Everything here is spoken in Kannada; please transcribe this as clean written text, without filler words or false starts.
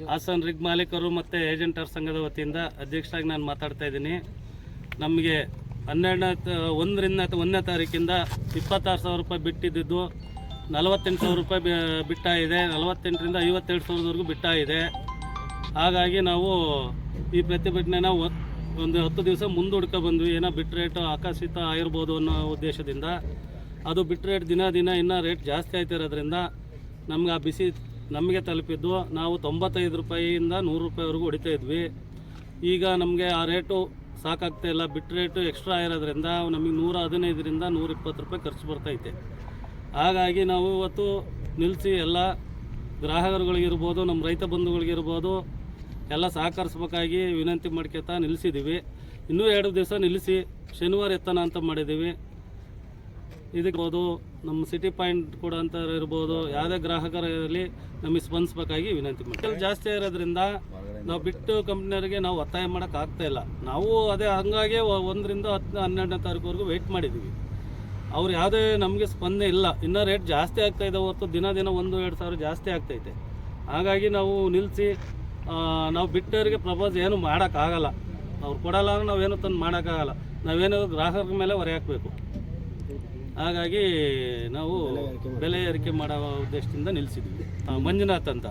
ಹಾಸನ್ ರಿಗ್ ಮಾಲೀಕರು ಮತ್ತು ಏಜೆಂಟರ್ ಸಂಘದ ವತಿಯಿಂದ ಅಧ್ಯಕ್ಷರಾಗಿ ನಾನು ಮಾತಾಡ್ತಾ ಇದ್ದೀನಿ. ನಮಗೆ 1ನೇ ತಾರೀಕಿಂದ 26,000 ರೂಪಾಯಿ ಬಿಟ್ಟಿದ್ದು 48,000 ರೂಪಾಯಿ ಬಿಟ್ಟಾಗಿದೆ. 48ರಿಂದ 52,000ವರೆಗೂ ಬಿಟ್ಟಾಗಿದೆ. ಹಾಗಾಗಿ ನಾವು ಈ ಪ್ರತಿಭಟನೆನ ಒಂದು 10 ದಿವಸ ಮುಂದೂಡ್ಕೊ ಬಂದ್ವಿ. ಏನೋ ಬಿಟ್ ರೇಟು ಆಕರ್ಷಿತ ಆಗಿರ್ಬೋದು ಅನ್ನೋ ಉದ್ದೇಶದಿಂದ. ಅದು ಬಿಟ್ ರೇಟ್ ದಿನ ಇನ್ನೂ ರೇಟ್ ಜಾಸ್ತಿ ಆಯ್ತಿರೋದ್ರಿಂದ ನಮ್ಗೆ ಆ ಬಿಸಿ ನಮಗೆ ತಲುಪಿದ್ದು. ನಾವು 95 ರೂಪಾಯಿಯಿಂದ 100 ರೂಪಾಯಿವರೆಗೂ ಹೊಡಿತಾ ಇದ್ವಿ. ಈಗ ನಮಗೆ ಆ ರೇಟು ಸಾಕಾಗ್ತಾಯಿಲ್ಲ. ಬಿಟ್ ರೇಟು ಎಕ್ಸ್ಟ್ರಾ ಇರೋದ್ರಿಂದ ನಮಗೆ 115ರಿಂದ 120 ರೂಪಾಯಿ ಖರ್ಚು ಬರ್ತೈತೆ. ಹಾಗಾಗಿ ನಾವು ಇವತ್ತು ನಿಲ್ಲಿಸಿ ಎಲ್ಲ ಗ್ರಾಹಕರುಗಳಿಗಿರ್ಬೋದು, ನಮ್ಮ ರೈತ ಬಂಧುಗಳಿಗಿರ್ಬೋದು ಎಲ್ಲ ಸಹಕರಿಸ್ಬೇಕಾಗಿ ವಿನಂತಿ ಮಾಡ್ಕೊತಾ ನಿಲ್ಲಿಸಿದ್ದೀವಿ. ಇನ್ನೂ 2 ದಿವಸ ನಿಲ್ಲಿಸಿ ಶನಿವಾರ ಎತ್ತನ ಅಂತ ಮಾಡಿದ್ದೀವಿ. ಇದಕ್ಕೋದು ನಮ್ಮ ಸಿಟಿ ಪಾಯಿಂಟ್ ಕೂಡ ಅಂತ ಇರ್ಬೋದು, ಯಾವುದೇ ಗ್ರಾಹಕರಲ್ಲಿ ನಮಗೆ ಸ್ಪಂದಿಸಬೇಕಾಗಿ ವಿನಂತಿ ಮಾಡ್ತೀವಿ. ಜಾಸ್ತಿ ಇರೋದ್ರಿಂದ ನಾವು ಬಿಟ್ಟು ಕಂಪ್ನಿಯವರಿಗೆ ನಾವು ಒತ್ತಾಯ ಮಾಡೋಕ್ಕಾಗ್ತಾಯಿಲ್ಲ. ನಾವು ಅದೇ ಹಂಗಾಗಿ 1ರಿಂದ 12ನೇ ತಾರೀಕುವರೆಗೂ ವೆಯ್ಟ್ ಮಾಡಿದ್ದೀವಿ. ಅವ್ರು ಯಾವುದೇ ನಮಗೆ ಸ್ಪಂದನೆ ಇಲ್ಲ. ಇನ್ನೂ ರೇಟ್ ಜಾಸ್ತಿ ಆಗ್ತಾಯಿದೆ ಹೊರತು ದಿನ 1-2 ಸಾವಿರ ಜಾಸ್ತಿ ಆಗ್ತೈತೆ. ಹಾಗಾಗಿ ನಾವು ನಿಲ್ಲಿಸಿ ನಾವು ಬಿಟ್ಟವರಿಗೆ ಪ್ರಪೋಸ್ ಏನು ಮಾಡೋಕ್ಕಾಗಲ್ಲ. ಅವ್ರು ಕೊಡಲ್ಲ ಅಂದ್ರೆ ನಾವೇನು ತಂದು ಮಾಡೋಕ್ಕಾಗಲ್ಲ. ನಾವೇನು ಗ್ರಾಹಕರ ಮೇಲೆ ಹೊರೆ ಹಾಕಬೇಕು. ಹಾಗಾಗಿ ನಾವು ಬೆಲೆ ಏರಿಕೆ ಮಾಡೋ ಉದ್ದೇಶದಿಂದ ನಿಲ್ಲಿಸಿದ್ವಿ. ಮಂಜುನಾಥ್ ಅಂತ.